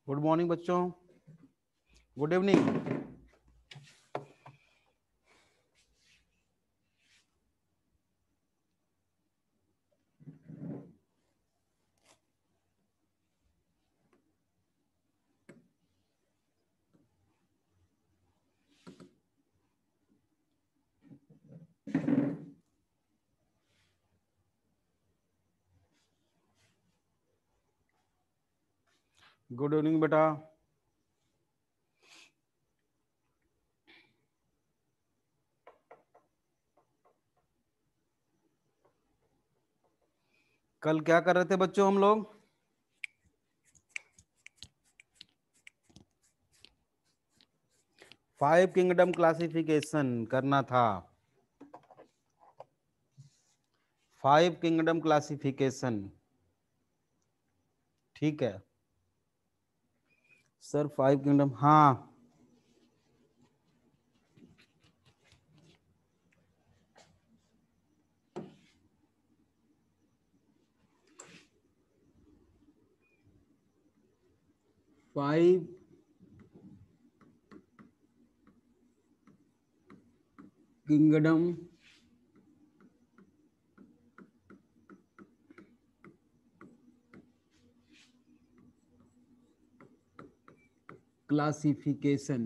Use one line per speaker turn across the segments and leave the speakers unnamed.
Good morning बच्चों, good evening. Good evening बेटा। कल क्या कर रहे थे बच्चों हम लोग? फाइव किंगडम क्लासिफिकेशन करना था। फाइव किंगडम क्लासिफिकेशन, ठीक है सर। फाइव किंगडम, हाँ। Five kingdom classification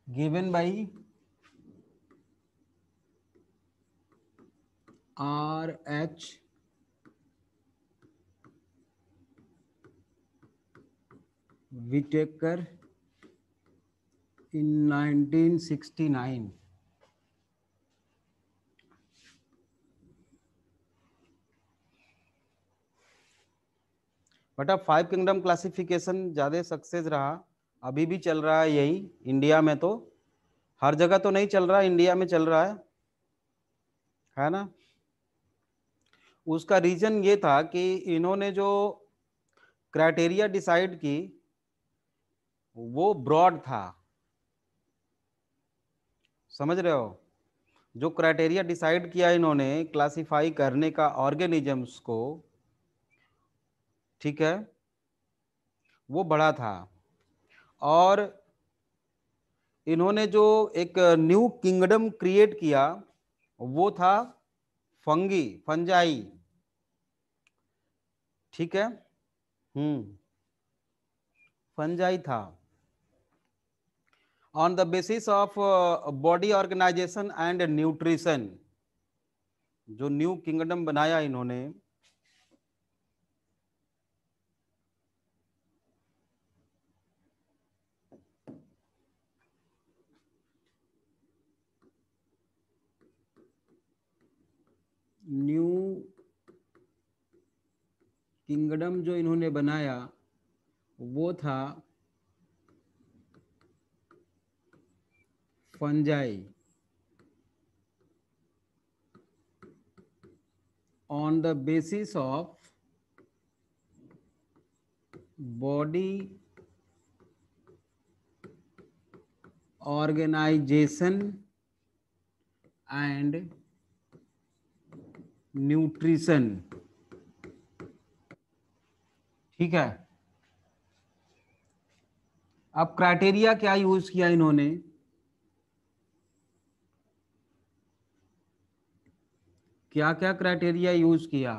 given by R.H. Whittaker in 1969। बेटा फाइव किंगडम क्लासिफिकेशन ज़्यादा सक्सेस रहा, अभी भी चल रहा है यही इंडिया में। तो हर जगह तो नहीं चल रहा, इंडिया में चल रहा है ना। उसका रीजन ये था कि इन्होंने जो क्राइटेरिया डिसाइड की वो ब्रॉड था, समझ रहे हो। जो क्राइटेरिया डिसाइड किया इन्होंने क्लासिफाई करने का ऑर्गेनिजम्स को, ठीक है, वो बड़ा था। और इन्होंने जो एक न्यू किंगडम क्रिएट किया वो था फंजाई, ठीक है। फंजाई था on the basis of body organisation and nutrition. जो न्यू किंगडम बनाया इन्होंने, न्यू किंगडम जो इन्होंने बनाया वो था fungi on the basis of body organization and nutrition, ठीक है। अब क्राइटेरिया क्या यूज किया इन्होंने? क्या क्या क्राइटेरिया यूज किया?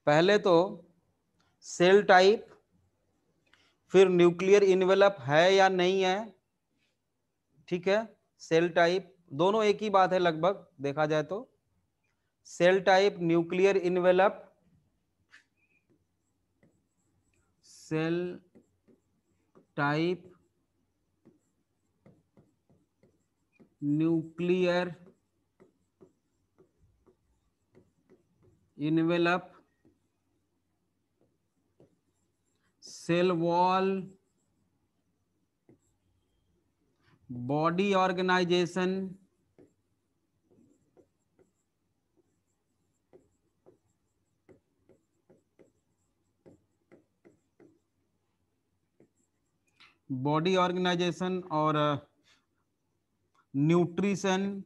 पहले तो सेल टाइप, फिर न्यूक्लियर इनवेलप है या नहीं है, ठीक है। सेल टाइप दोनों एक ही बात है लगभग देखा जाए तो। Cell type, nuclear envelope, cell type, nuclear envelope, cell wall, body organisation, body organisation और न्यूट्रिशन,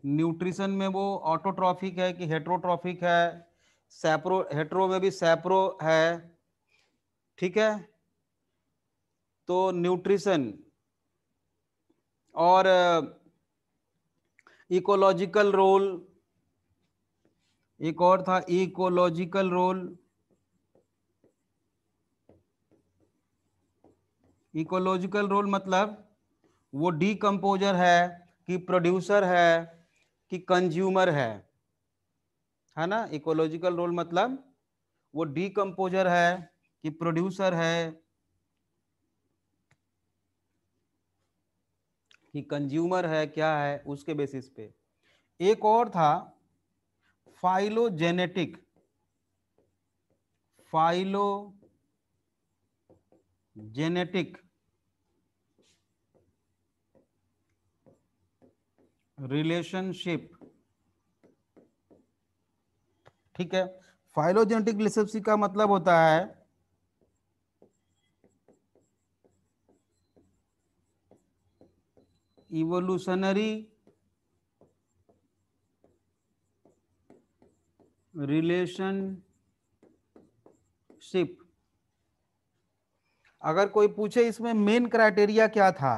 न्यूट्रिशन में वो ऑटोट्रॉफिक है कि हेट्रोट्रॉफिक है, सैप्रो हेट्रो में भी सैप्रो है, ठीक है। तो न्यूट्रिशन और इकोलॉजिकल रोल, एक और था इकोलॉजिकल रोल। इकोलॉजिकल रोल मतलब वो डीकंपोजर है कि प्रोड्यूसर है कि कंज्यूमर है ना। इकोलॉजिकल रोल मतलब वो डीकंपोजर है कि प्रोड्यूसर है कि कंज्यूमर है, क्या है, उसके बेसिस पे। एक और था फाइलोजेनेटिक, फाइलोजेनेटिक रिलेशनशिप, ठीक है। फाइलोजेनेटिक रिलेशनशिप का मतलब होता है इवोल्यूशनरी रिलेशनशिप। अगर कोई पूछे इसमें मेन क्राइटेरिया क्या था,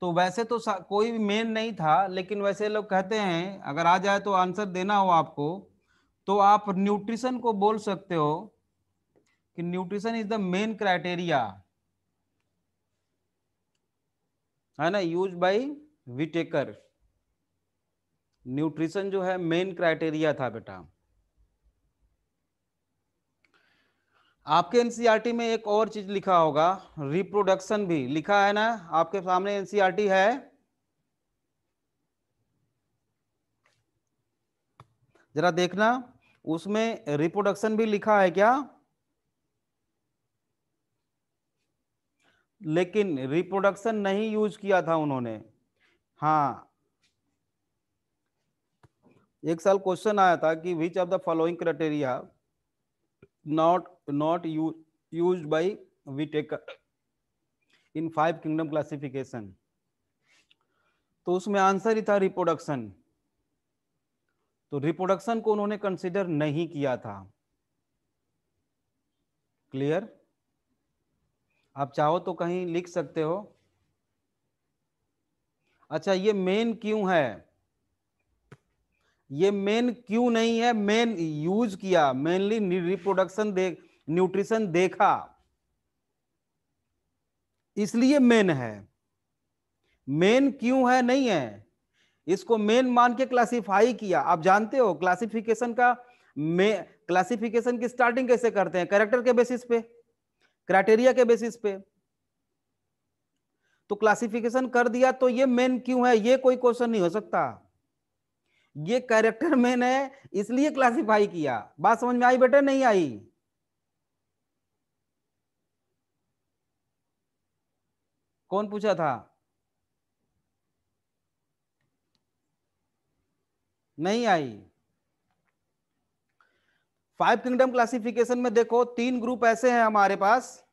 तो वैसे तो कोई भी मेन नहीं था, लेकिन वैसे लोग कहते हैं अगर आ जाए तो आंसर देना हो आपको, तो आप न्यूट्रिशन को बोल सकते हो कि nutrition is the main criteria, है ना, यूज बाय विटेकर। न्यूट्रिशन जो है मेन क्राइटेरिया था बेटा। आपके एनसीईआरटी में एक और चीज लिखा होगा, रिप्रोडक्शन भी लिखा है ना, आपके सामने एनसीईआरटी है, जरा देखना उसमें रिप्रोडक्शन भी लिखा है क्या। लेकिन रिप्रोडक्शन नहीं यूज किया था उन्होंने। हाँ, एक साल क्वेश्चन आया था कि which of the following criteria not used by Whittaker in 5 kingdom classification, तो उसमें आंसर ही था रिप्रोडक्शन। तो रिप्रोडक्शन को उन्होंने कंसिडर नहीं किया था। क्लियर? आप चाहो तो कहीं लिख सकते हो। अच्छा, ये मेन क्यों है, ये मेन क्यों नहीं है, मेन यूज किया, मेनली रिप्रोडक्शन न्यूट्रिशन देखा, इसलिए मेन है। मेन क्यों है नहीं है, इसको मेन मान के क्लासिफाई किया। आप जानते हो क्लासिफिकेशन का, क्लासिफिकेशन की स्टार्टिंग कैसे करते हैं, कैरेक्टर के बेसिस पे, क्राइटेरिया के बेसिस पे। तो क्लासिफिकेशन कर दिया तो ये मेन क्यों है, ये कोई क्वेश्चन नहीं हो सकता। ये कैरेक्टर मेन है इसलिए क्लासिफाई किया। बात समझ में आई बेटा, नहीं आई? कौन पूछा था? नहीं आई? 5 किंगडम क्लासिफिकेशन में देखो 3 ग्रुप ऐसे हैं हमारे पास।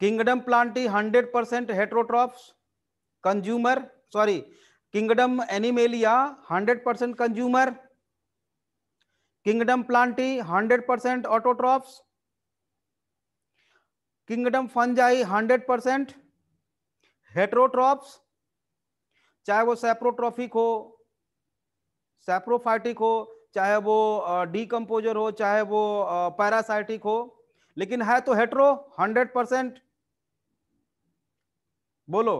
Kingdom Plantae 100% heterotrophs consumer, sorry, kingdom Animalia 100% consumer, kingdom Plantae 100% autotrophs, kingdom Fungi 100% heterotrophs, चाहे वो सैप्रोट्रॉफिक हो, सैप्रोफाइटिक हो, चाहे वो डीकंपोजर हो, चाहे वो पैरासाइटिक हो, लेकिन है तो हेट्रो 100%। बोलो।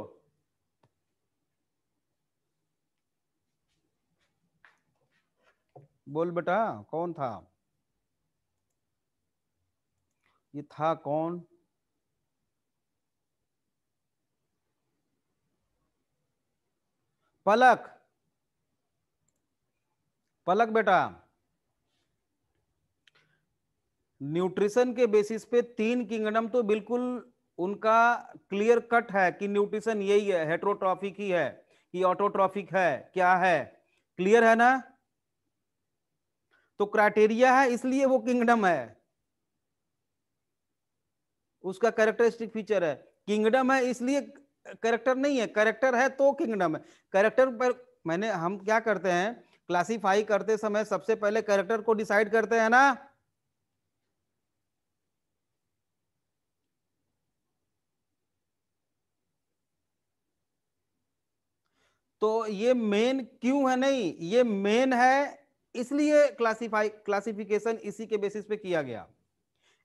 बोल बेटा, कौन था? ये था कौन? पलक। पलक बेटा, न्यूट्रिशन के बेसिस पे 3 किंगडम तो बिल्कुल उनका क्लियर कट है कि न्यूट्रिशन यही है, हेट्रोट्रॉफिक ही है कि ऑटोट्रॉफिक है, क्या है, क्लियर है ना। तो क्राइटेरिया है इसलिए वो किंगडम है, उसका कैरेक्टरिस्टिक फीचर है, किंगडम है इसलिए कैरेक्टर नहीं है, कैरेक्टर है तो किंगडम है। कैरेक्टर पर हम क्या करते हैं, क्लासिफाई करते समय सबसे पहले कैरेक्टर को डिसाइड करते हैं ना। तो ये मेन क्यों है, नहीं ये मेन है, इसलिए क्लासिफिकेशन इसी के बेसिस पे किया गया।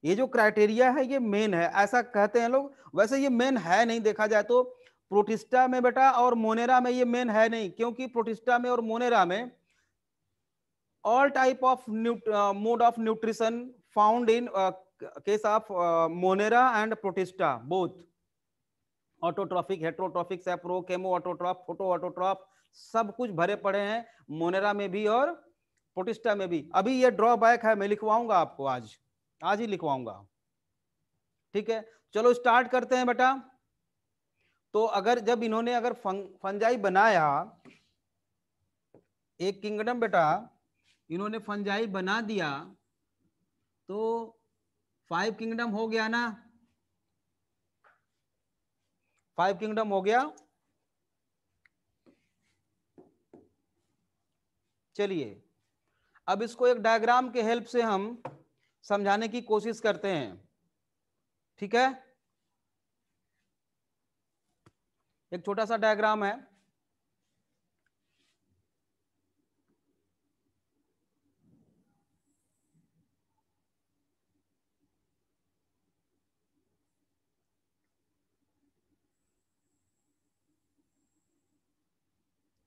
ये जो क्राइटेरिया है ये मेन है, ऐसा कहते हैं लोग, वैसे ये मेन है नहीं, देखा जाए तो प्रोटिस्टा में बेटा और मोनेरा में ये मेन है नहीं, क्योंकि प्रोटिस्टा में और मोनेरा में all type of mode of nutrition found in case of monera and protista both, autotrophic, heterotrophic, सैप्रो, chemo autotroph, photo autotroph, सब कुछ भरे पड़े हैं मोनेरा में भी और प्रोटिस्टा में भी। अभी ये ड्रॉबैक है, मैं लिखवाऊंगा आपको, आज आज ही लिखवाऊंगा। ठीक है, चलो स्टार्ट करते हैं बेटा। तो अगर जब इन्होंने अगर फंजाई बनाया एक किंगडम बेटा, इन्होंने फंजाई बना दिया तो 5 किंगडम हो गया ना, 5 किंगडम हो गया। चलिए अब इसको एक डायग्राम के हेल्प से हम समझाने की कोशिश करते हैं। ठीक है, एक छोटा सा डायग्राम है।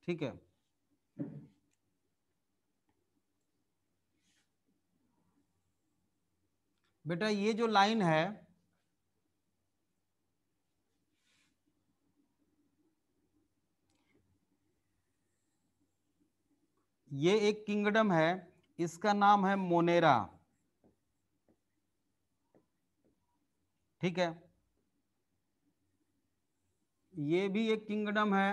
ठीक है, बेटा ये जो लाइन है ये एक किंगडम है, इसका नाम है मोनेरा। ठीक है, ये भी एक किंगडम है,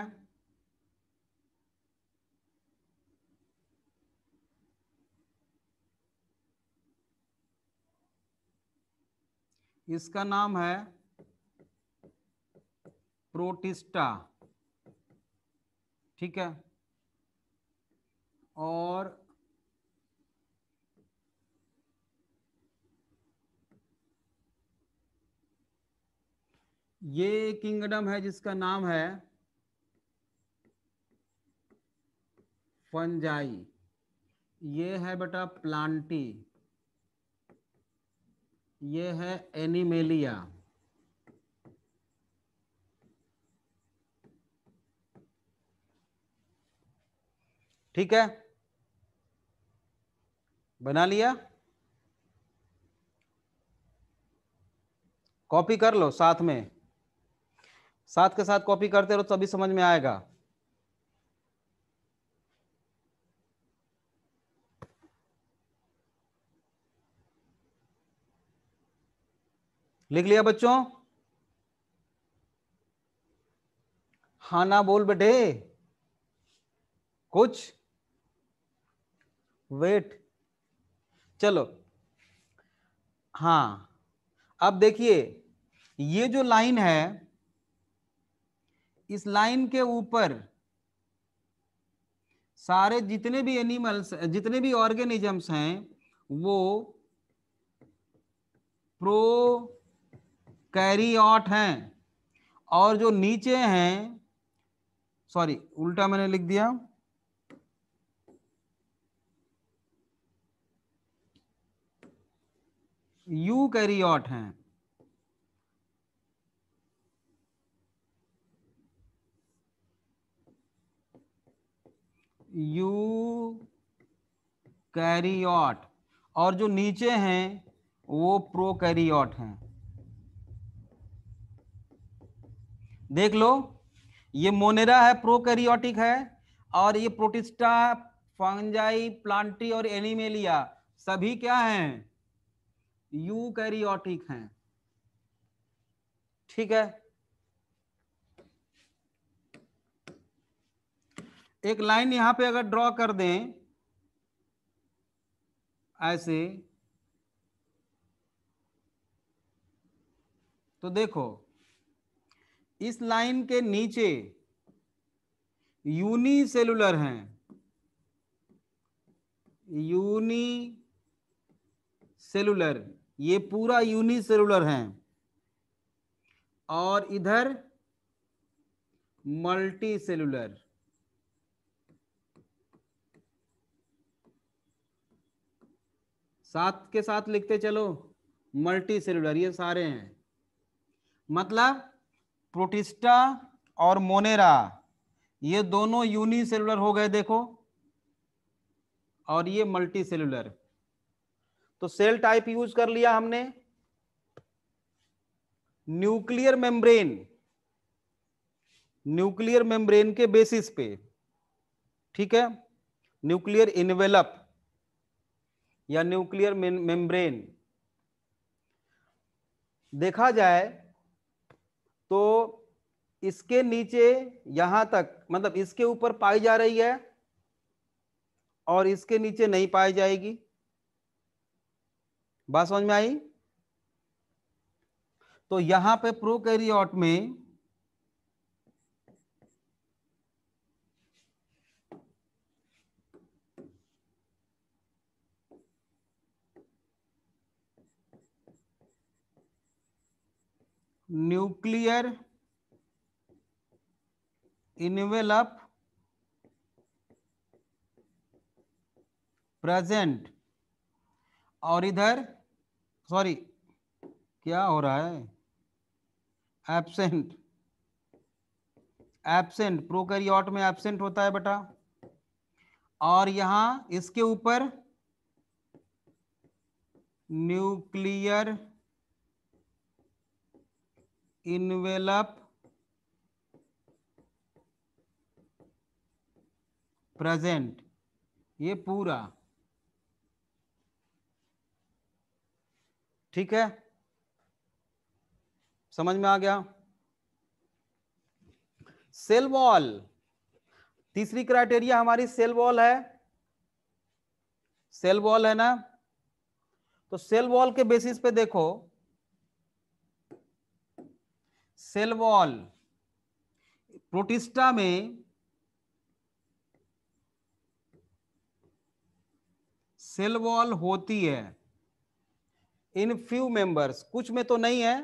इसका नाम है प्रोटिस्टा। ठीक है, और ये किंगडम है जिसका नाम है फंजाई। ये है बेटा प्लांटी, ये है एनिमेलिया। ठीक है, बना लिया, कॉपी कर लो साथ में, साथ के साथ कॉपी करते रहो तभी समझ में आएगा। लिख लिया बच्चों? हाँ ना बोल बेटे, कुछ वेट, चलो। हाँ, अब देखिए ये जो लाइन है, इस लाइन के ऊपर सारे जितने भी एनिमल्स, जितने भी ऑर्गेनिजम्स हैं वो प्रो कैरियोट हैं, और जो नीचे हैं, सॉरी उल्टा मैंने लिख दिया, यू कैरियोट हैं। यू कैरियोट, और जो नीचे हैं वो प्रोकैरियोट हैं। देख लो, ये मोनेरा है, प्रोकैरियोटिक है, और ये प्रोटिस्टा, फंजाई, प्लांटी और एनिमेलिया सभी क्या हैं, यूकैरियोटिक हैं। ठीक है, एक लाइन यहां पे अगर ड्रॉ कर दें ऐसे, तो देखो इस लाइन के नीचे यूनिसेलुलर हैं, यूनिसेलुलर, ये पूरा यूनिसेलुलर हैं, और इधर मल्टी सेलुलर। साथ के साथ लिखते चलो, मल्टी सेलुलर, ये सारे हैं। मतलब प्रोटिस्टा और मोनेरा ये दोनों यूनिसेलुलर हो गए, देखो, और ये मल्टी सेलुलर। तो सेल टाइप यूज कर लिया हमने, न्यूक्लियर मेम्ब्रेन, न्यूक्लियर मेम्ब्रेन के बेसिस पे, ठीक है, न्यूक्लियर इनवेलप या न्यूक्लियर मेम्ब्रेन। देखा जाए तो इसके नीचे यहां तक, मतलब इसके ऊपर पाई जा रही है और इसके नीचे नहीं पाई जाएगी। बात समझ में आई? तो यहां पे प्रोकैरियोट में न्यूक्लियर इनवेलप प्रेजेंट, और इधर सॉरी क्या हो रहा है, एब्सेंट। एब्सेंट प्रोकैरियोट में एब्सेंट होता है बेटा। और यहां इसके ऊपर न्यूक्लियर इनवेलप प्रेजेंट, ये पूरा, ठीक है, समझ में आ गया? सेल वॉल, तीसरी क्राइटेरिया हमारी सेल वॉल है, सेल वॉल है ना। तो सेल वॉल के बेसिस पे देखो, सेल वॉल प्रोटिस्टा में सेल वॉल होती है इन फ्यू मेंबर्स, कुछ में तो नहीं है,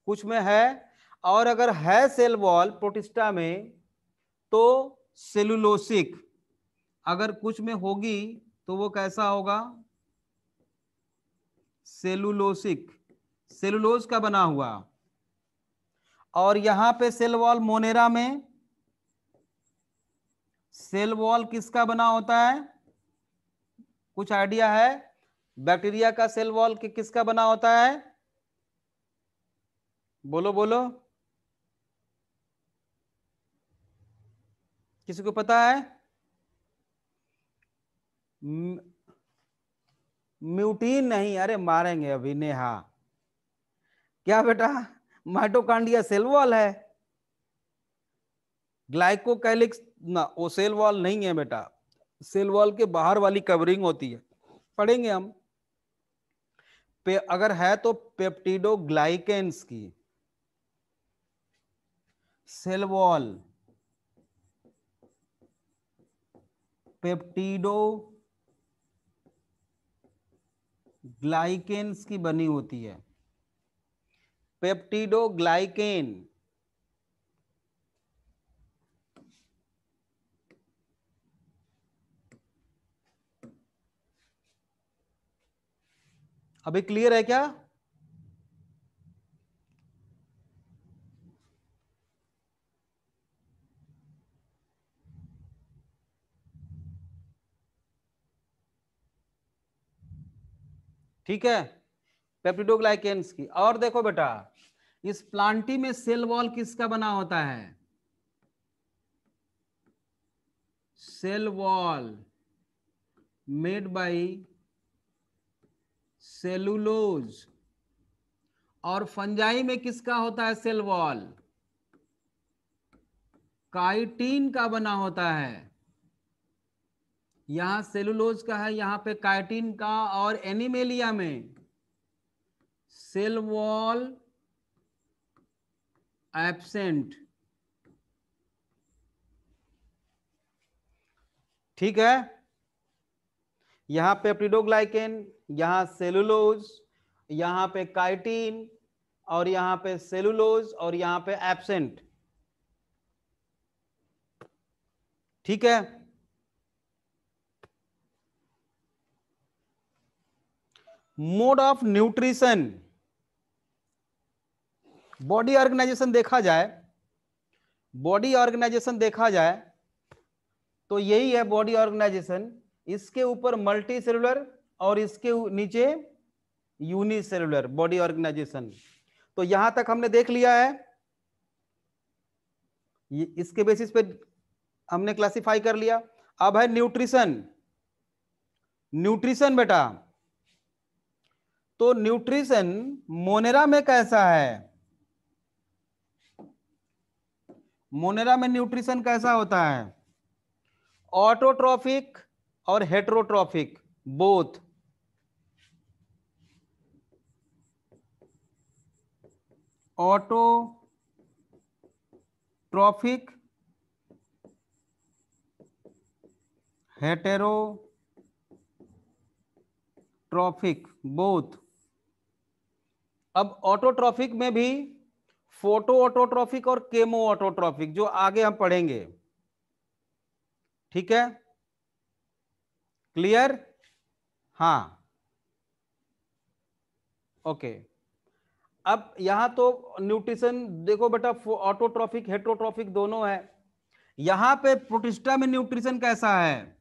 कुछ में है। और अगर है सेल वॉल प्रोटिस्टा में तो सेलुलोसिक, अगर कुछ में होगी तो वो कैसा होगा, सेलुलोसिक, सेलुलोज का बना हुआ। और यहां पे सेल वॉल मोनेरा में सेल वॉल किसका बना होता है, कुछ आइडिया है? बैक्टीरिया का सेल वॉल किसका बना होता है? बोलो बोलो, किसी को पता है? म्यूटीन नहीं, अरे मारेंगे अभी नेहा। क्या बेटा? माइटोकांड्रिया सेल वॉल है, ग्लाइकोकैलिक्स ना, वो सेल वॉल नहीं है बेटा, सेल वॉल के बाहर वाली कवरिंग होती है, पढ़ेंगे हम। अगर है तो पेप्टिडोग्लाइकेंस की सेल वॉल, पेप्टिडो ग्लाइकेन्स की बनी होती है, पेप्टिडोग्लाइकेन। अभी क्लियर है क्या? ठीक है, पेप्टिडोग्लाइकेन्स की। और देखो बेटा, इस प्लांटी में सेल वॉल किसका बना होता है, cell wall made by cellulose. और फंजाई में किसका होता है सेल वॉल, काइटिन का बना होता है। यहां सेलुलोज का है, यहां पे काइटिन का। और एनिमेलिया में सेल वॉल एब्सेंट। ठीक है, यहां पे पेप्टिडोग्लाइकेन, यहां सेलुलोज, यहां पे काइटिन, और यहां पे सेलुलोज, और यहां पे एब्सेंट। ठीक है, mode of nutrition, body organisation देखा जाए, बॉडी ऑर्गेनाइजेशन देखा जाए तो यही है बॉडी ऑर्गेनाइजेशन। इसके ऊपर मल्टी सेलुलर और इसके नीचे यूनिसेलुलर बॉडी ऑर्गेनाइजेशन। तो यहां तक हमने देख लिया है, इसके बेसिस पे हमने क्लासिफाई कर लिया। अब है न्यूट्रिशन। न्यूट्रिशन बेटा, तो न्यूट्रिशन मोनेरा में कैसा है? मोनेरा में न्यूट्रिशन कैसा होता है? ऑटोट्रॉफिक और heterotrophic both. Autotrophic, heterotrophic both. अब ऑटोट्रॉफिक में भी फोटो ऑटोट्रॉफिक और केमो ऑटोट्रॉफिक, जो आगे हम पढ़ेंगे। ठीक है, क्लियर? हाँ, ओके। अब यहां तो न्यूट्रिशन देखो बेटा, ऑटोट्रॉफिक हेटेरोट्रॉफिक दोनों है। यहां पे प्रोटिस्टा में न्यूट्रिशन कैसा है?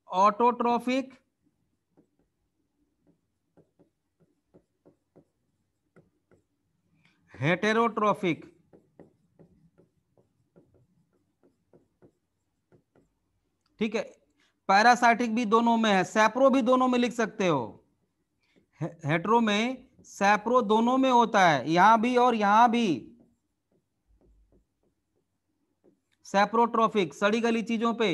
Autotrophic, heterotrophic. ठीक है, पैरासाइटिक भी दोनों में है, सैप्रो भी दोनों में लिख सकते हो। हेटेरो में सैप्रो दोनों में होता है, यहां भी और यहां भी। सैप्रोट्रॉफिक सड़ी गली चीजों पे,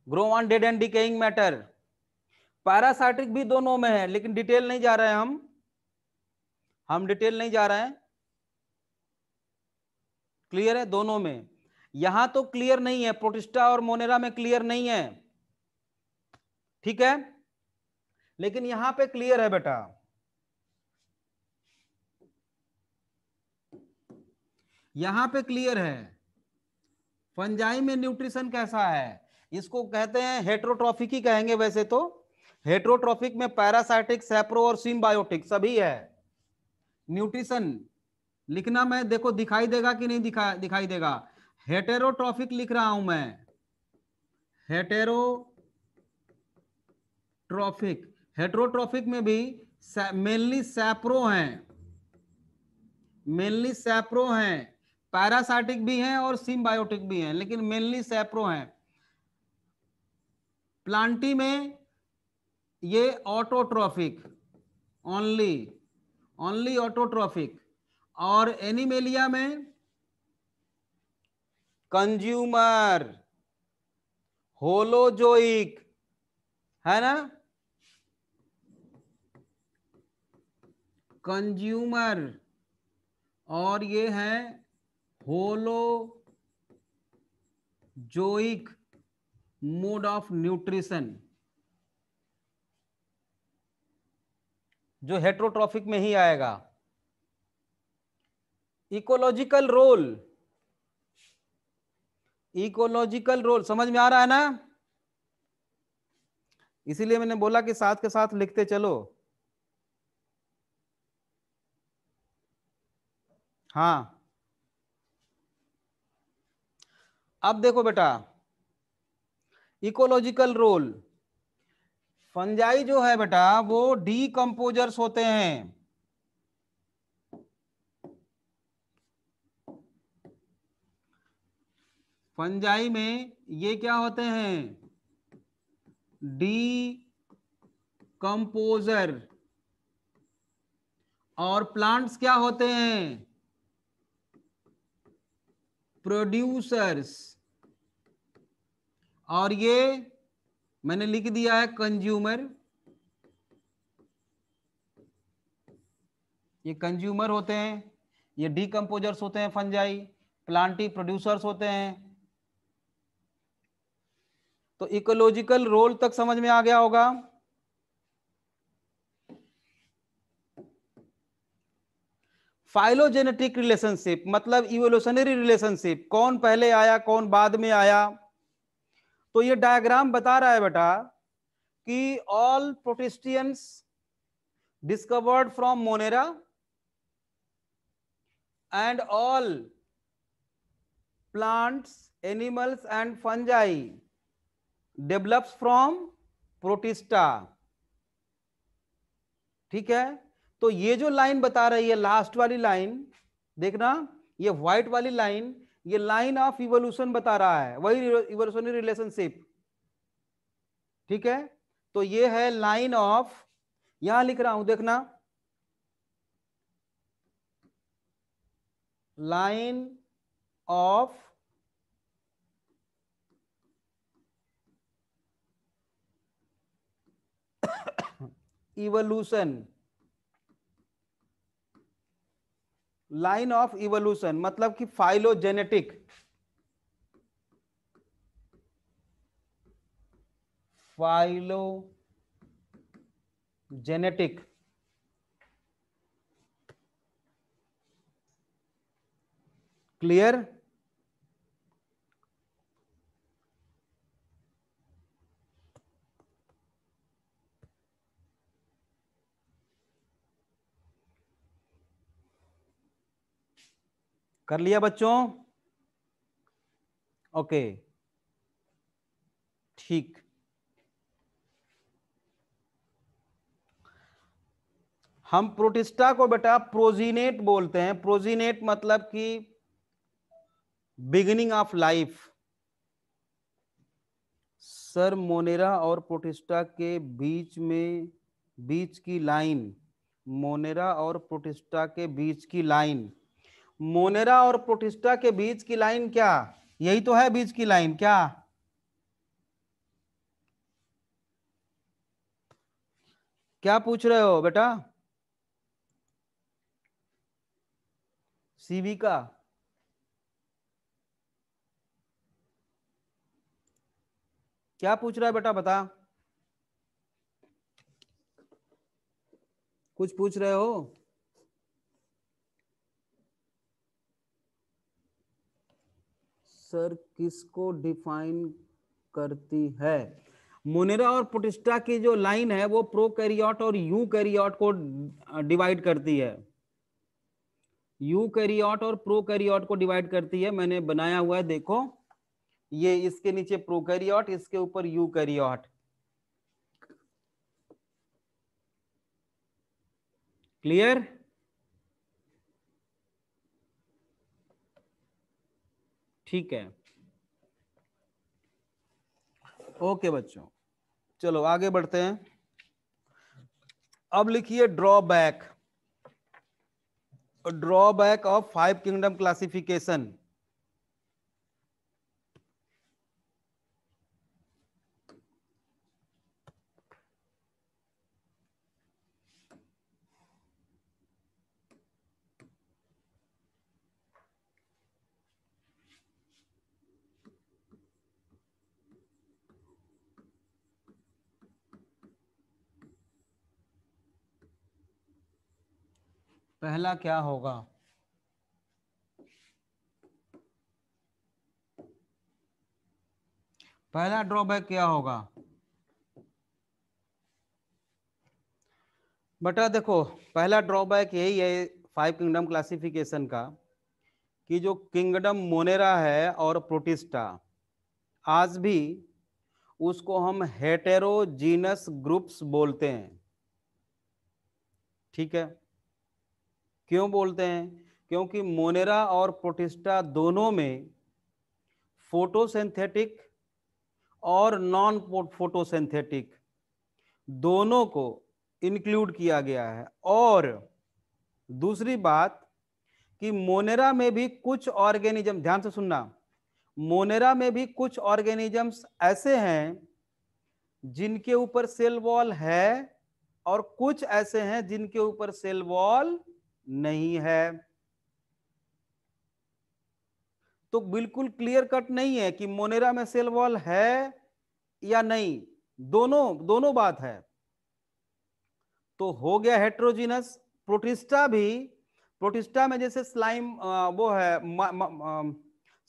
grow on dead and decaying matter. Parasitic भी दोनों में है, लेकिन डिटेल नहीं जा रहे हैं हम डिटेल नहीं जा रहे हैं। क्लियर है दोनों में? यहां तो क्लियर नहीं है, प्रोटिस्टा और मोनेरा में क्लियर नहीं है। ठीक है, लेकिन यहां पे क्लियर है बेटा। यहां पे क्लियर है। फंजाई में न्यूट्रिशन कैसा है? इसको कहते हैं हेटेरोट्रॉफिक ही कहेंगे वैसे तो। हेटेरोट्रॉफिक में पैरासाइटिक, सैप्रो और सिम्बायोटिक सभी है। न्यूट्रिशन लिखना, मैं देखो दिखाई देगा कि नहीं दिखाई देगा। हेटेरोट्रॉफिक लिख रहा हूं मैं, हेटेरोट्रॉफिक। हेटेरोट्रॉफिक में भी मेनली सैप्रो हैं, मेनली सैप्रो हैं। पैरासाइटिक भी हैं और सिम्बायोटिक भी हैं, लेकिन मेनली सैप्रो हैं। प्लांटी में ये ऑटोट्रॉफिक, ओनली ओनली ऑटोट्रॉफिक। और एनिमेलिया में कंज्यूमर, होलोजोइक, है ना? कंज्यूमर, और ये है होलोजोइक मोड ऑफ न्यूट्रिशन, जो हेटेरोट्रॉफिक में ही आएगा। इकोलॉजिकल रोल, इकोलॉजिकल रोल समझ में आ रहा है ना? इसीलिए मैंने बोला कि साथ के साथ लिखते चलो। हाँ, अब देखो बेटा, इकोलॉजिकल रोल। फंजाई जो है बेटा वो डीकंपोजर्स होते हैं। फंजाई में ये क्या होते हैं? डीकंपोजर। और प्लांट्स क्या होते हैं? प्रोड्यूसर्स। और ये मैंने लिख दिया है कंज्यूमर। ये कंज्यूमर होते हैं। ये डीकम्पोजर्स होते हैं फंजाई, प्लांटी प्रोड्यूसर्स होते हैं। तो इकोलॉजिकल रोल तक समझ में आ गया होगा। फाइलोजेनेटिक रिलेशनशिप मतलब इवोल्यूशनरी रिलेशनशिप, कौन पहले आया कौन बाद में आया। तो ये डायग्राम बता रहा है बेटा कि all protistians discovered from Monera and all plants animals and Fungi develops from Protista. ठीक है, तो ये जो लाइन बता रही है लास्ट वाली लाइन देखना, ये व्हाइट वाली लाइन, ये लाइन ऑफ इवोल्यूशन बता रहा है, वही इवोल्यूशनरी रिलेशनशिप। ठीक है, तो ये है लाइन ऑफ, यहां लिख रहा हूं देखना, line of evolution, line of evolution मतलब कि फाइलोजेनेटिक, फाइलोजेनेटिक। क्लियर? कर लिया बच्चों? ओके, ठीक। हम प्रोटिस्टा को बेटा प्रोजीनेट बोलते हैं। प्रोजीनेट मतलब कि beginning of life. Sir Monera और प्रोटिस्टा के बीच में, बीच की लाइन, मोनेरा और प्रोटिस्टा के बीच की लाइन, मोनेरा और प्रोटिस्टा के बीच की लाइन क्या, यही तो है बीच की लाइन क्या? क्या पूछ रहे हो बेटा? सीवी का? क्या पूछ रहा है बेटा बता, कुछ पूछ रहे हो? सर किसको डिफाइन करती है? मोनेरा और प्रोटिस्टा की जो लाइन है वो प्रोकैरियोट और यूकैरियोट को डिवाइड करती है। यूकैरियोट और प्रोकैरियोट को डिवाइड करती है, मैंने बनाया हुआ है देखो, ये इसके नीचे प्रोकैरियोट, इसके ऊपर यूकैरियोट। क्लियर? ठीक है, ओके बच्चों, चलो आगे बढ़ते हैं। अब लिखिए drawback, drawback of 5 kingdom classification. पहला क्या होगा? पहला ड्रॉबैक क्या होगा बेटा? देखो, पहला ड्रॉबैक यही है 5 किंगडम क्लासिफिकेशन का, कि जो किंगडम मोनेरा है और प्रोटिस्टा, आज भी उसको हम हेटेरोजीनस ग्रुप्स बोलते हैं। ठीक है, क्यों बोलते हैं? क्योंकि मोनेरा और प्रोटिस्टा दोनों में फोटोसिंथेटिक और नॉन फोटोसिंथेटिक दोनों को इंक्लूड किया गया है। और दूसरी बात कि मोनेरा में भी कुछ ऑर्गेनिज्म, ध्यान से सुनना, मोनेरा में भी कुछ ऑर्गेनिजम्स ऐसे हैं जिनके ऊपर सेल वॉल है और कुछ ऐसे हैं जिनके ऊपर सेल वॉल नहीं है। तो बिल्कुल क्लियर कट नहीं है कि मोनेरा में सेल वॉल है या नहीं, दोनों दोनों बात है। तो हो गया हेट्रोजीनस। प्रोटिस्टा भी, प्रोटिस्टा में जैसे स्लाइम वो है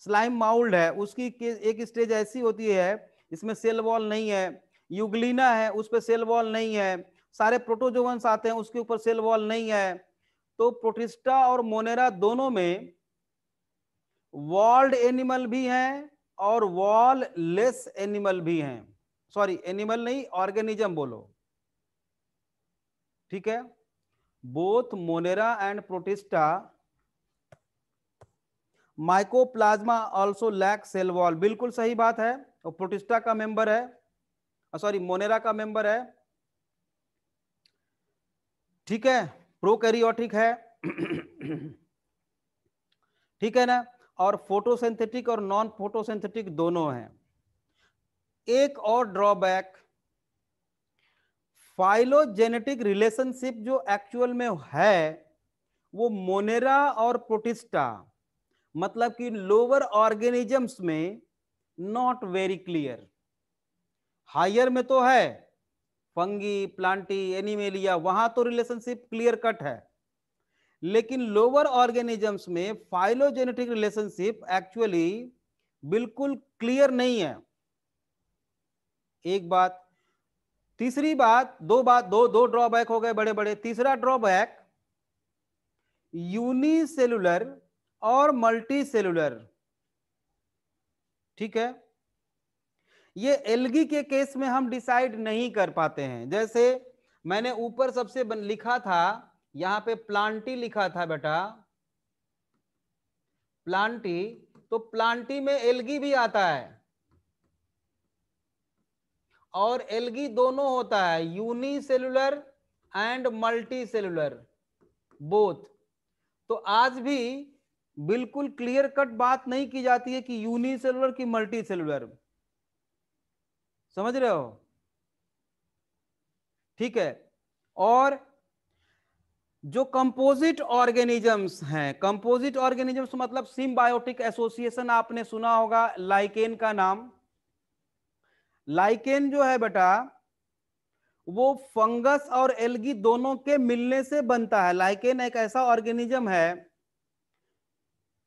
स्लाइम माउल्ड है, उसकी एक स्टेज ऐसी होती है इसमें सेल वॉल नहीं है। यूग्लिना है उस पर सेल वॉल नहीं है। सारे प्रोटोजोवंस आते हैं उसके ऊपर सेल वॉल नहीं है। तो प्रोटिस्टा और मोनेरा दोनों में वॉल्ड एनिमल भी हैं और वॉल लेस एनिमल भी हैं। सॉरी एनिमल नहीं, ऑर्गेनिज्म बोलो, ठीक है। Both Monera and Protista Mycoplasma also lack cell wall, बिल्कुल सही बात है। और प्रोटिस्टा का मेंबर है, सॉरी मोनेरा का मेंबर है, ठीक है, प्रोकैरियोटिक है ठीक है ना। और फोटोसिंथेटिक और नॉन फोटोसिंथेटिक दोनों हैं। एक और ड्रॉबैक, फाइलोजेनेटिक रिलेशनशिप जो एक्चुअल में है वो मोनेरा और प्रोटिस्टा मतलब कि लोअर ऑर्गेनिजम्स में नॉट वेरी क्लियर। हायर में तो है, फंगी, प्लांटी, एनिमेलिया, वहां तो रिलेशनशिप क्लियर कट है। लेकिन लोअर ऑर्गेनिजम्स में फाइलोजेनेटिक रिलेशनशिप एक्चुअली बिल्कुल क्लियर नहीं है। एक बात। तीसरी बात, दो दो ड्रॉबैक हो गए बड़े बड़े। तीसरा ड्रॉबैक, यूनिसेलुलर और मल्टी सेलुलर, ठीक है। ये एल्गी के केस में हम डिसाइड नहीं कर पाते हैं। जैसे मैंने ऊपर सबसे लिखा था, यहां पे प्लांटी लिखा था बेटा, प्लांटी, तो प्लांटी में एल्गी भी आता है और एल्गी दोनों होता है, unicellular and multi cellular both. तो आज भी बिल्कुल क्लियर कट बात नहीं की जाती है कि यूनिसेलुलर की मल्टी सेलुलर, समझ रहे हो, ठीक है। और जो कंपोजिट ऑर्गेनिजम्स हैं, कंपोजिट ऑर्गेनिजम्स मतलब सिम्बायोटिक एसोसिएशन, आपने सुना होगा लाइकेन का नाम। लाइकेन जो है बेटा वो फंगस और एल्गी दोनों के मिलने से बनता है। लाइकेन एक ऐसा ऑर्गेनिज्म है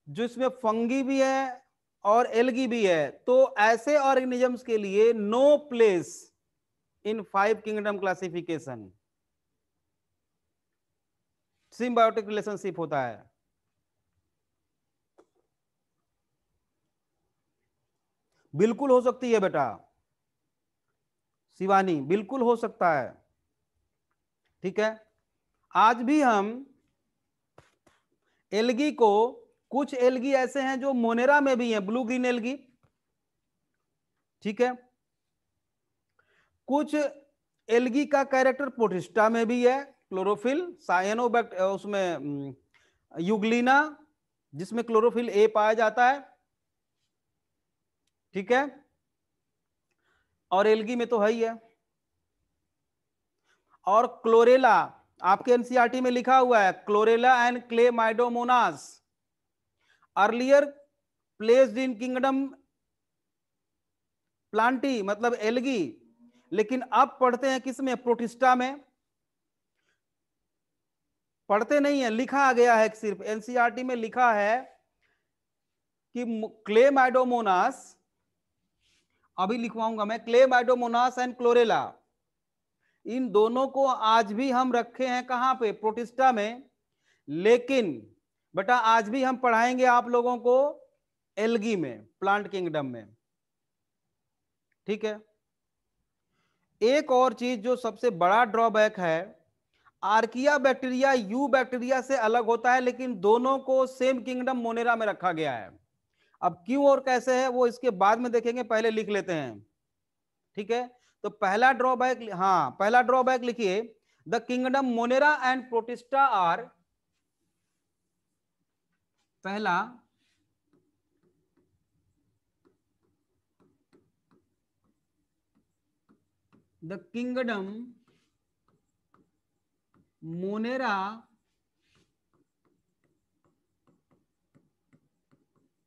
जिसमें फंगी भी है और एल्गी भी है। तो ऐसे ऑर्गेनिजम्स के लिए no place in 5 kingdom classification, symbiotic relationship होता है। बिल्कुल हो सकती है बेटा शिवानी, बिल्कुल हो सकता है, ठीक है। आज भी हम एल्गी को, कुछ एल्गी ऐसे हैं जो मोनेरा में भी हैं, ब्लू ग्रीन एल्गी, ठीक है। कुछ एल्गी का कैरेक्टर प्रोटिस्टा में भी है, क्लोरोफिल साइनोबैक्ट उसमें यूग्लिना जिसमें क्लोरोफिल ए पाया जाता है, ठीक है। और एल्गी में तो है ही है। और क्लोरेला, आपके एनसीईआरटी में लिखा हुआ है chlorella and Chlamydomonas earlier placed in kingdom Plantae मतलब एल्गी, लेकिन अब पढ़ते हैं किसमें, प्रोटिस्टा में। पढ़ते नहीं है, लिखा गया है, सिर्फ एनसीईआरटी में लिखा है कि क्लेमाइडोमोनास, अभी लिखवाऊंगा मैं, क्लेमाइडोमोनास एंड क्लोरेला, इन दोनों को आज भी हम रखे हैं कहां पे, प्रोटिस्टा में। लेकिन बेटा आज भी हम पढ़ाएंगे आप लोगों को एल्गी में, प्लांट किंगडम में, ठीक है। एक और चीज जो सबसे बड़ा ड्रॉबैक है, आर्किया बैक्टीरिया यू बैक्टीरिया से अलग होता है, लेकिन दोनों को सेम किंगडम मोनेरा में रखा गया है। अब क्यों और कैसे है वो इसके बाद में देखेंगे, पहले लिख लेते हैं, ठीक है। तो पहला ड्रॉबैक, हाँ पहला ड्रॉबैक लिखिए, the kingdom Monera and Protista are, पहला the kingdom Monera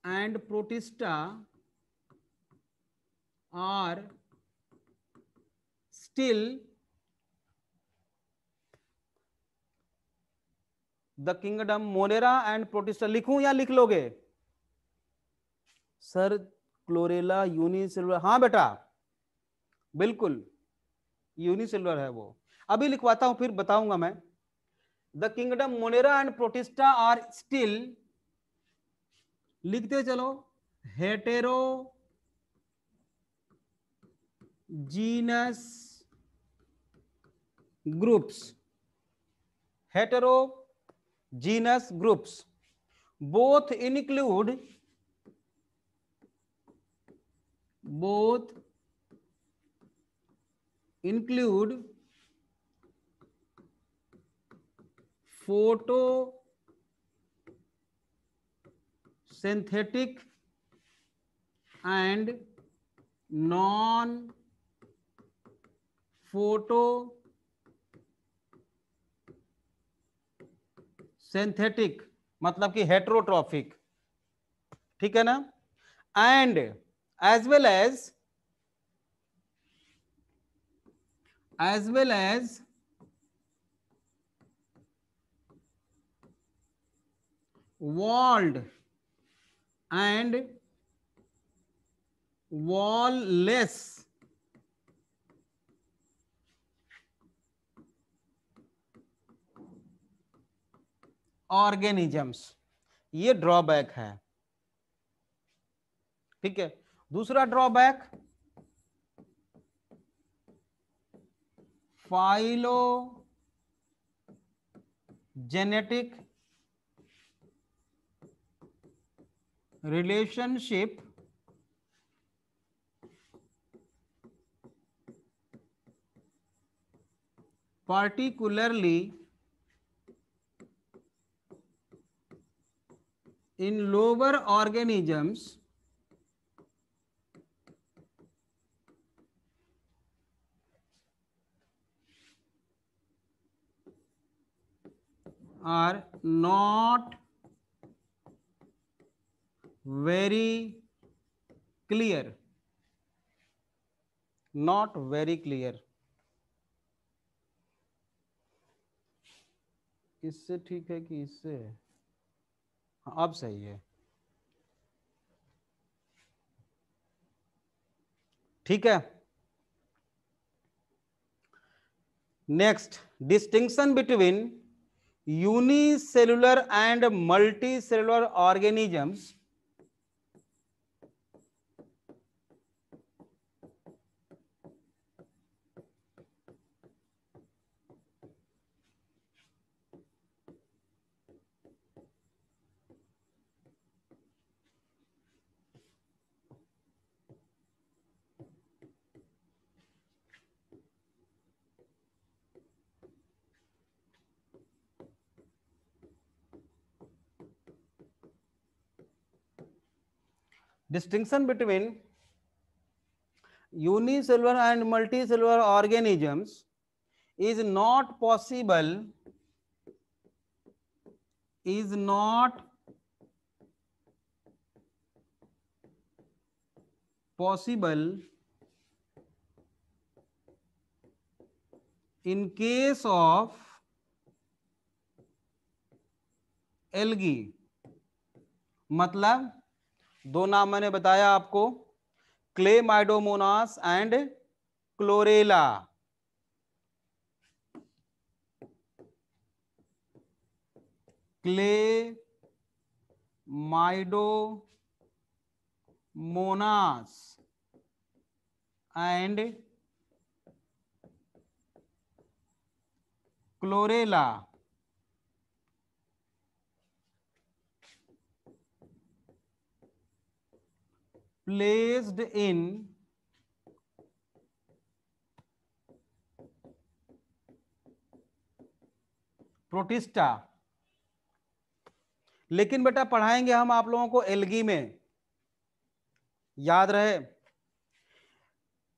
and Protista are still the kingdom. Monera and Protista लिखूं या लिख लोगे सर? क्लोरेला यूनिसेलुलर, हाँ बेटा बिल्कुल यूनिसेलुलर है वो, अभी लिखवाता हूं फिर बताऊंगा मैं। The kingdom Monera and Protista are still, लिखते चलो, heterogeneous groups, heterogeneous groups, both include photosynthetic and non photosynthetic, मतलब कि हेट्रोट्रॉफिक, ठीक है ना, and as well as walled and wall-less organisms. ये ड्रॉबैक है, ठीक है। दूसरा drawback, phylogenetic relationship particularly in lower organisms are not very clear, not very clear। इससे ठीक है कि इससे? हाँ, अब सही है, ठीक है। Next, distinction between unicellular and multicellular organisms distinction between unicellular and multicellular organisms is not possible in case of algae. मतलब दो नाम मैंने बताया आपको, Chlamydomonas and chlorella. Chlamydomonas and chlorella placed in protista. लेकिन बेटा पढ़ाएंगे हम आप लोगों को एल्गी में, याद रहे।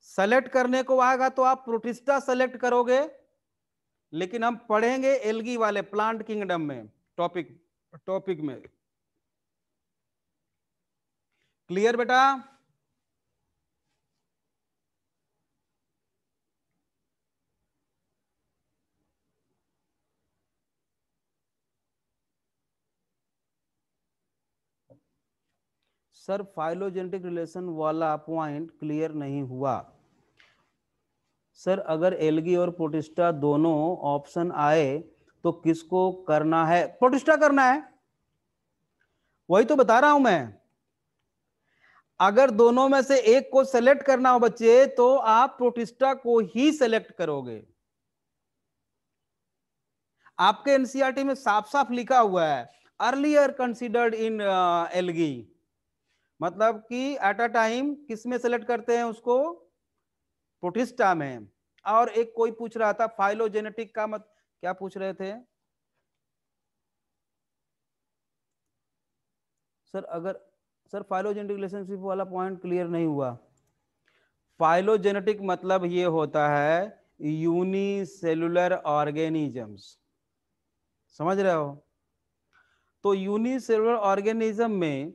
सेलेक्ट करने को आएगा तो आप प्रोटिस्टा सेलेक्ट करोगे, लेकिन हम पढ़ेंगे एल्गी वाले प्लांट किंगडम में, टॉपिक में। क्लियर बेटा? सर फाइलोजेनेटिक रिलेशन वाला पॉइंट क्लियर नहीं हुआ। सर अगर एल्गी और प्रोटिस्टा दोनों ऑप्शन आए तो किसको करना है? प्रोटिस्टा करना है, वही तो बता रहा हूं मैं। अगर दोनों में से एक को सेलेक्ट करना हो बच्चे तो आप प्रोटिस्टा को ही सेलेक्ट करोगे। आपके एनसीईआरटी में साफ साफ लिखा हुआ है अर्लियर कंसीडर्ड इन एल्गी, मतलब कि एट अ टाइम किस में सेलेक्ट करते हैं उसको? प्रोटिस्टा में। और एक कोई पूछ रहा था फाइलोजेनेटिक का मत, क्या पूछ रहे थे सर? अगर सर फाइलोजेनेटिक रिलेशनशिप वाला पॉइंट क्लियर नहीं हुआ। फाइलोजेनेटिक मतलब ये होता है यूनिसेलुलर ऑर्गेनिजम्स, समझ रहे हो? तो यूनिसेलुलर ऑर्गेनिज्म में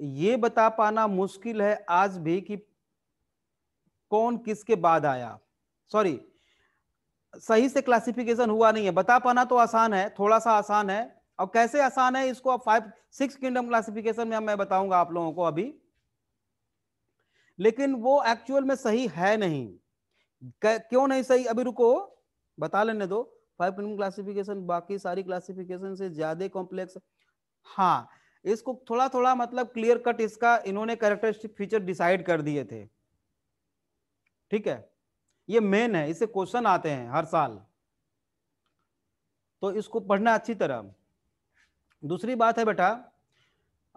ये बता पाना मुश्किल है आज भी कि कौन किसके बाद आया। सॉरी, सही से क्लासिफिकेशन हुआ नहीं है। बता पाना तो आसान है, थोड़ा सा आसान है। और कैसे आसान है इसको आप 5-6 किंगडम क्लासिफिकेशन में मैं बताऊंगा आप लोगों को अभी, लेकिन वो एक्चुअल में सही है नहीं। क्यों नहीं सही, अभी रुको बता लेने दो। 5 किंगडम क्लासिफिकेशन बाकी सारी क्लासिफिकेशन से ज्यादा कॉम्प्लेक्स। हाँ, इसको थोड़ा थोड़ा मतलब क्लियर कट इसका इन्होंने कैरेक्टरिस्टिक फीचर डिसाइड कर दिए थे, ठीक है? ये मेन है, इससे क्वेश्चन आते हैं हर साल, तो इसको पढ़ना अच्छी तरह। दूसरी बात है बेटा,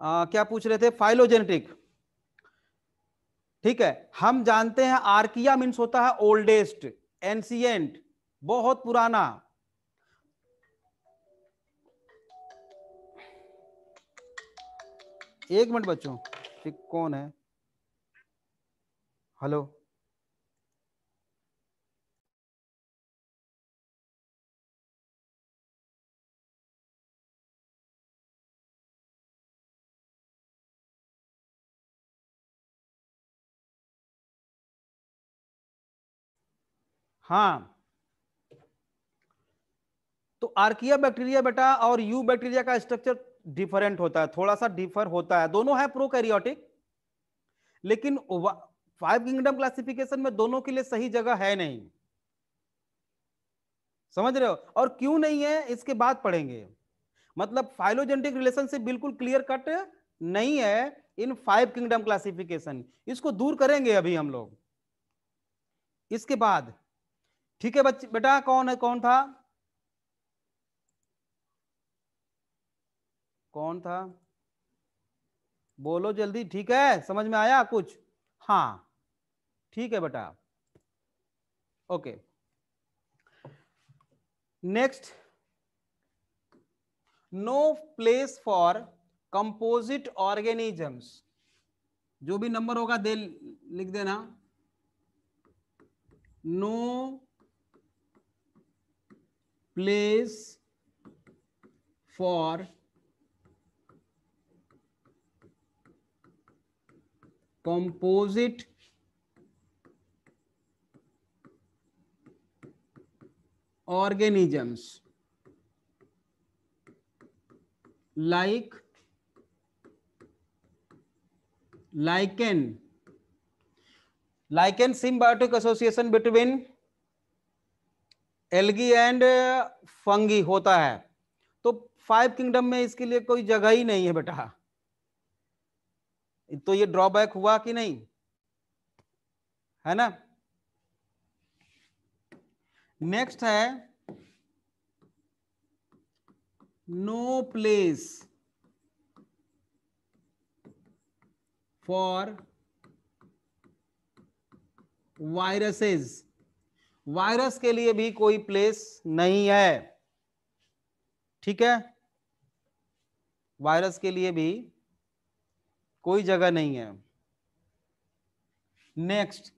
क्या पूछ रहे थे? फाइलोजेनेटिक, ठीक है। हम जानते हैं आर्किया मीन्स होता है ओल्डेस्ट, एंशिएंट, बहुत पुराना। एक मिनट बच्चों, ठीक, कौन है? हेलो, हाँ। तो आर्किया बैक्टीरिया बेटा और यू बैक्टीरिया का स्ट्रक्चर डिफरेंट होता है, थोड़ा सा डिफर होता है। दोनों है प्रोकैरियोटिक, लेकिन 5 किंगडम क्लासिफिकेशन में दोनों के लिए सही जगह है नहीं, समझ रहे हो? और क्यों नहीं है इसके बाद पढ़ेंगे। मतलब फाइलोजेनेटिक रिलेशनशिप बिल्कुल क्लियर कट नहीं है इन 5 किंगडम क्लासिफिकेशन, इसको दूर करेंगे अभी हम लोग इसके बाद, ठीक है बच्चे? बेटा कौन है, कौन था, कौन था? बोलो जल्दी, ठीक है? समझ में आया कुछ? हाँ, ठीक है बेटा, okay. Next, no place for composite organisms. जो भी नंबर होगा दे लिख देना। नो प्लेस फॉर कंपोजिट organisms like lichen. lichen symbiotic association between algae and fungi होता है। तो 5 किंगडम में इसके लिए कोई जगह ही नहीं है बेटा, तो ये ड्रॉबैक हुआ कि नहीं, है ना? नेक्स्ट है no place for viruses. Virus के लिए भी कोई प्लेस नहीं है, ठीक है? वायरस के लिए भी कोई जगह नहीं है। Next,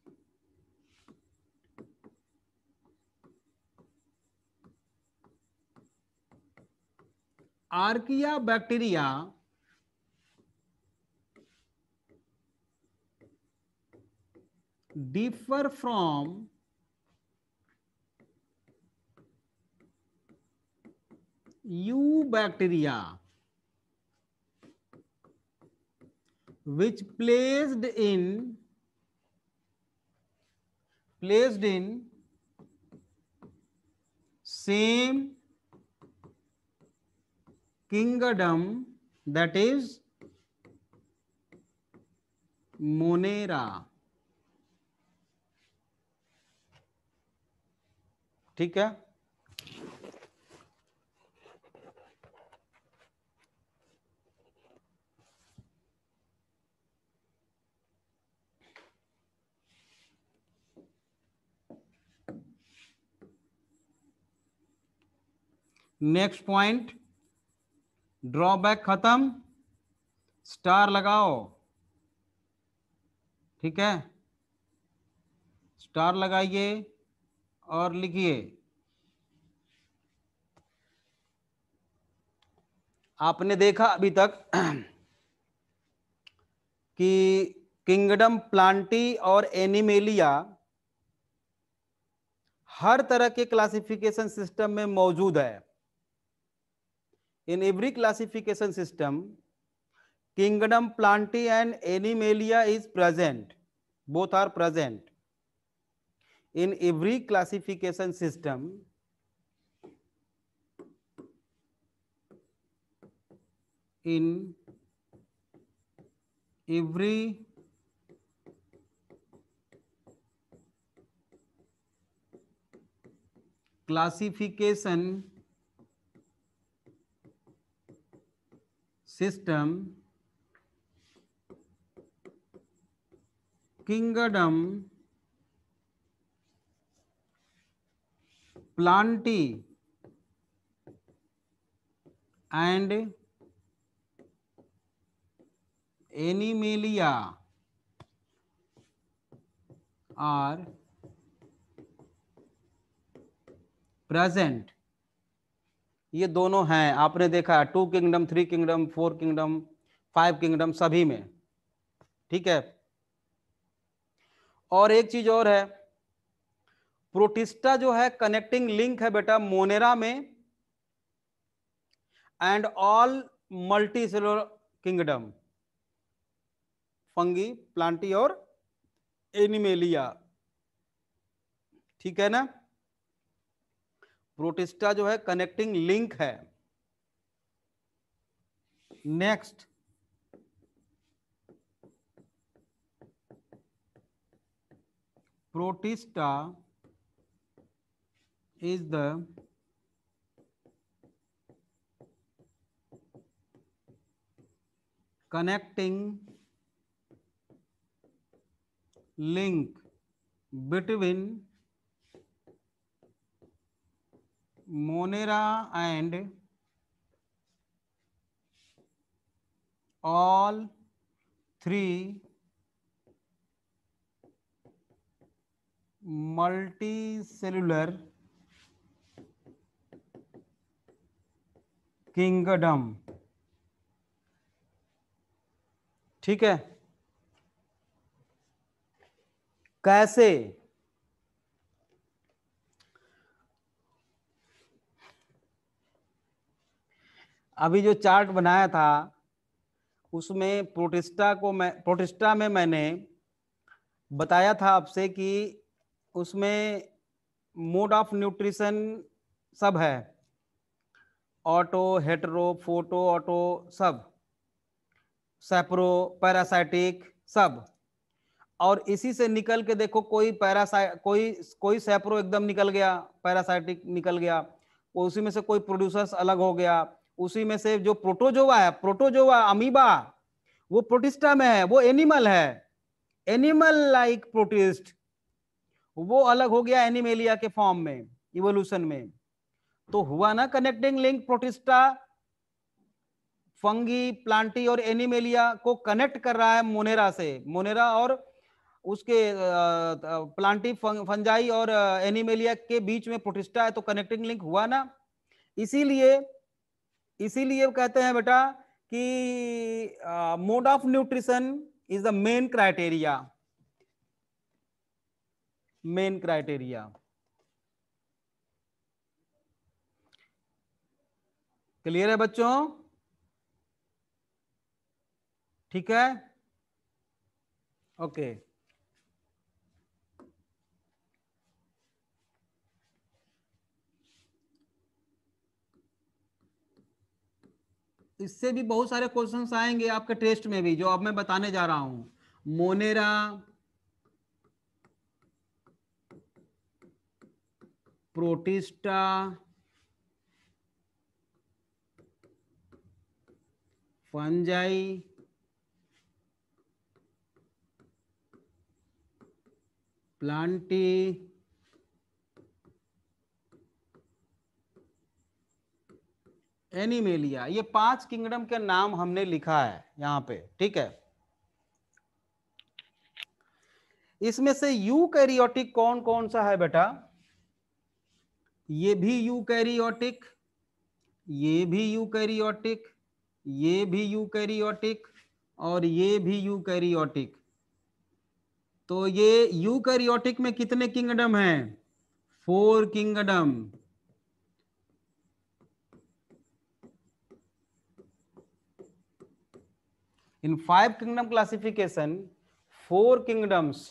archaea bacteria differ from eubacteria which placed in same kingdom, that is Monera. ठीक है, नेक्स्ट पॉइंट, ड्रॉबैक खत्म, स्टार लगाओ। ठीक है, स्टार लगाइए और लिखिए, आपने देखा अभी तक कि किंगडम प्लांटी और एनिमेलिया हर तरह के क्लासिफिकेशन सिस्टम में मौजूद है। In every classification system kingdom Plantae and Animalia is present, both are present in every classification system. In every classification system, kingdom Plantae and Animalia are present। ये दोनों हैं, आपने देखा 2 किंगडम, 3 किंगडम, 4 किंगडम, 5 किंगडम, सभी में। ठीक है, और एक चीज और है, प्रोटिस्टा जो है कनेक्टिंग लिंक है बेटा मोनेरा में and all multicellular kingdom, fungi, Plantae और एनिमेलिया। ठीक है ना, प्रोटिस्टा जो है कनेक्टिंग लिंक है। Next, protista is the connecting link between Monera and all three multicellular kingdom. ठीक है, कैसे? अभी जो चार्ट बनाया था उसमें प्रोटिस्टा में मैंने बताया था आपसे कि उसमें मोड ऑफ न्यूट्रिशन सब है, ऑटो, हेटेरो, फोटो, ऑटो, सब, सैप्रो, पैरासाइटिक, सब। और इसी से निकल के देखो कोई कोई सैप्रो एकदम निकल गया, पैरासाइटिक निकल गया, उसी में से कोई प्रोड्यूसर्स अलग हो गया, उसी में से जो प्रोटोजोआ है, प्रोटोजोआ अमीबा, वो प्रोटिस्टा में है, वो एनिमल है, एनिमल लाइक प्रोटिस्ट, वो अलग हो गया एनिमेलिया के फॉर्म में, इवोल्यूशन में। तो हुआ ना connecting link, protista fungi, Plantae और एनिमेलिया को कनेक्ट कर रहा है मोनेरा से, मोनेरा और उसके प्लांटी, फंजाई और एनिमेलिया के बीच में प्रोटिस्टा है, तो कनेक्टिंग लिंक हुआ ना। इसीलिए कहते हैं बेटा कि mode of nutrition is the main criteria. Main criteria. Clear है बच्चों? ठीक है, ओके। इससे भी बहुत सारे क्वेश्चंस आएंगे आपके टेस्ट में भी, जो अब मैं बताने जा रहा हूं। Monera, protista, fungi, Plantae, animalia, ये 5 किंगडम के नाम हमने लिखा है यहां पे, ठीक है। इसमें से यूकैरियोटिक कौन कौन सा है बेटा? ये भी यूकैरियोटिक, ये भी यूकैरियोटिक, ये भी यूकैरियोटिक, और ये भी यूकैरियोटिक। तो ये यूकैरियोटिक में कितने किंगडम हैं? 4 kingdom. In 5 kingdom classification, 4 kingdoms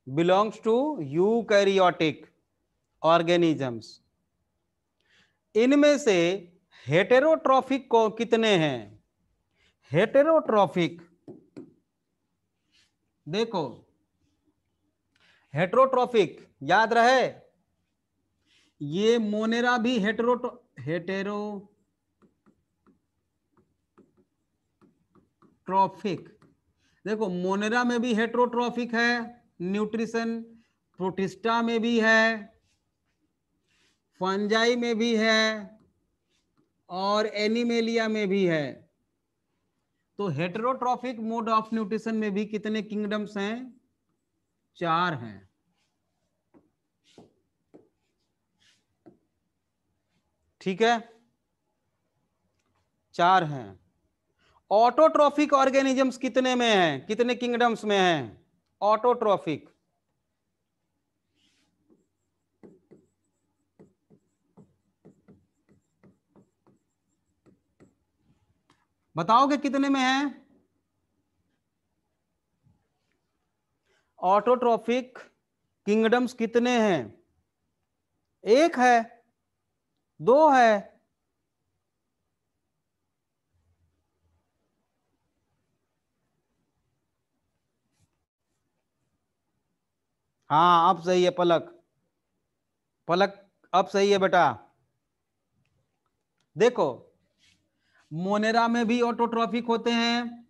belongs to eukaryotic organisms। इनमें से हेटेरोट्रॉफिक को कितने हैं? हेटेरोट्रॉफिक, देखो, हेटेरोट्रॉफिक याद रहे, ये मोनेरा भी हेटेरोट्रॉफिक। देखो, मोनेरा में भी हेटेरोट्रॉफिक है न्यूट्रिशन, प्रोटिस्टा में भी है, फंजाई में भी है, और एनिमेलिया में भी है। तो हेटेरोट्रॉफिक मोड ऑफ न्यूट्रिशन में भी कितने किंगडम्स हैं? 4 हैं। ठीक है, 4 हैं। ऑटोट्रॉफिक ऑर्गेनिजम्स कितने में हैं, कितने किंगडम्स में हैं? ऑटोट्रॉफिक, बताओगे कितने में है? ऑटोट्रॉफिक किंगडम्स कितने हैं? 1 है, 2 है? हाँ, अब सही है पलक, पलक अब सही है बेटा। देखो, मोनेरा में भी ऑटोट्रॉफिक होते हैं,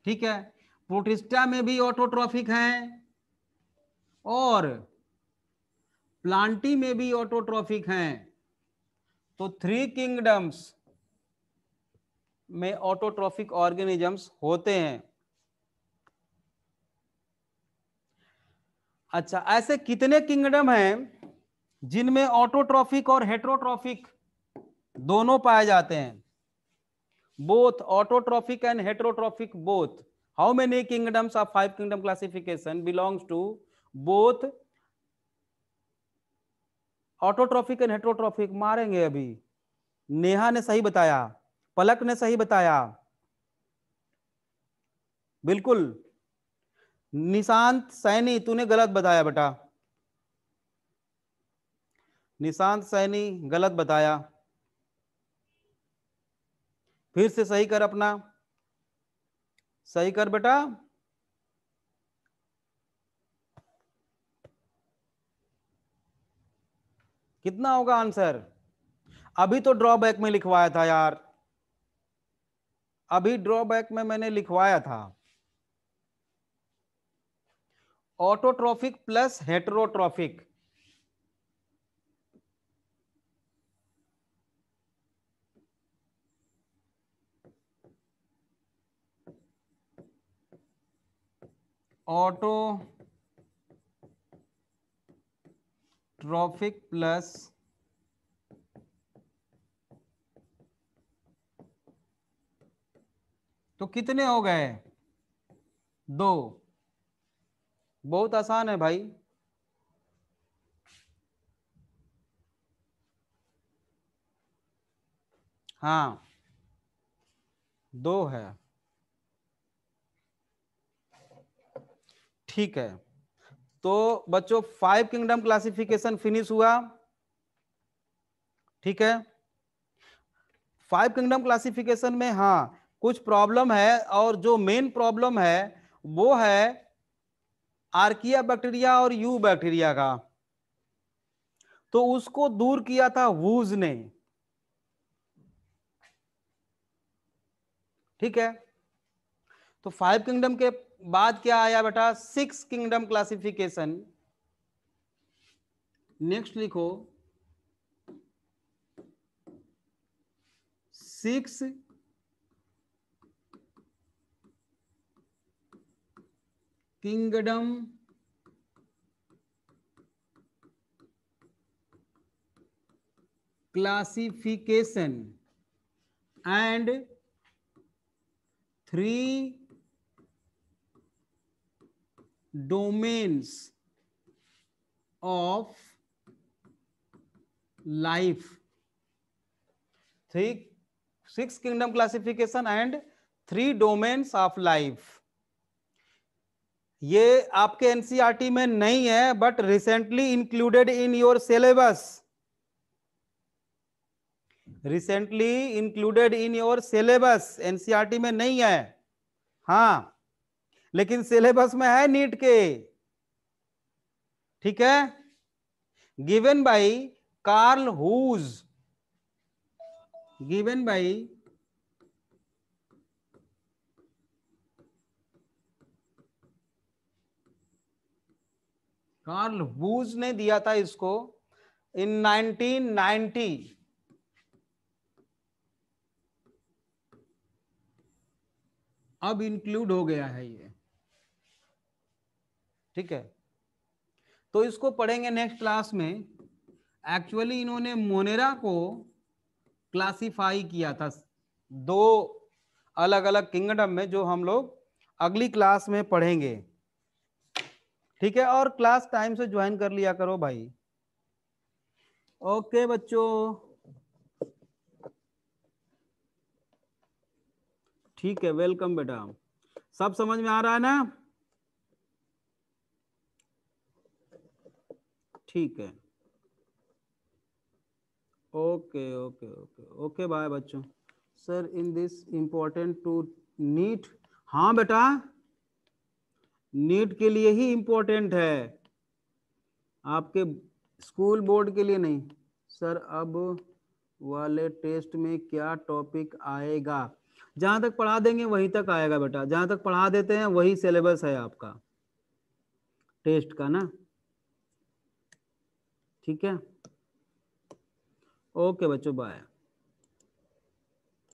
ठीक है, प्रोटिस्टा में भी ऑटोट्रॉफिक हैं, और प्लांटी में भी ऑटोट्रॉफिक हैं। तो 3 किंगडम्स में ऑटोट्रॉफिक ऑर्गेनिजम्स होते हैं। अच्छा, ऐसे कितने किंगडम हैं जिनमें ऑटोट्रॉफिक और हेटेरोट्रॉफिक दोनों पाए जाते हैं? Both autotrophic and heterotrophic both. How many kingdoms of 5 kingdom classification belongs to both autotrophic and heterotrophic? मारेंगे अभी। नेहा ने सही बताया, पलक ने सही बताया, बिल्कुल। निशांत सैनी तूने गलत बताया बेटा, निशांत सैनी गलत बताया, फिर से सही कर, अपना सही कर बेटा। कितना होगा आंसर? अभी तो ड्रॉबैक में लिखवाया था यार, अभी ड्रॉबैक में मैंने लिखवाया था autotrophic plus heterotrophic. Autotrophic plus तो कितने हो गए? 2, बहुत आसान है भाई। हाँ 2 है। ठीक है, तो बच्चों 5 किंगडम क्लासिफिकेशन फिनिश हुआ। ठीक है, 5 किंगडम क्लासिफिकेशन में हाँ कुछ प्रॉब्लम है, और जो मेन प्रॉब्लम है वो है आर्किया बैक्टीरिया और यू बैक्टीरिया का। तो उसको दूर किया था वूज ने। ठीक है, तो 5 किंगडम के बाद क्या आया बेटा, 6 किंगडम क्लासिफिकेशन। नेक्स्ट लिखो 6 kingdom classification and 3 domains of life। 6 kingdom classification and 3 domains of life। ये आपके एनसीईआरटी में नहीं है, but recently included in your syllabus. Recently included in your syllabus, NCERT में नहीं है। हाँ लेकिन सिलेबस में है नीट के। ठीक है, given by Carl Woese, given by Carl Woese ने दिया था इसको इन 1990। अब इंक्लूड हो गया है ये। ठीक है, तो इसको पढ़ेंगे नेक्स्ट क्लास में। एक्चुअली इन्होंने मोनेरा को क्लासिफाई किया था 2 अलग अलग किंगडम में, जो हम लोग अगली क्लास में पढ़ेंगे। ठीक है, और क्लास टाइम से ज्वाइन कर लिया करो भाई। ओके बच्चों, ठीक है, वेलकम बेटा। सब समझ में आ रहा है ना? ठीक है, okay okay okay okay, bye बच्चों। Sir is this important to NEET. हाँ बेटा, नीट के लिए ही इम्पोर्टेंट है, आपके स्कूल बोर्ड के लिए नहीं। सर अब वाले टेस्ट में क्या टॉपिक आएगा? जहां तक पढ़ा देंगे वहीं तक आएगा बेटा, जहां तक पढ़ा देते हैं वही सिलेबस है आपका टेस्ट का ना। ठीक है, ओके बच्चों, बाय।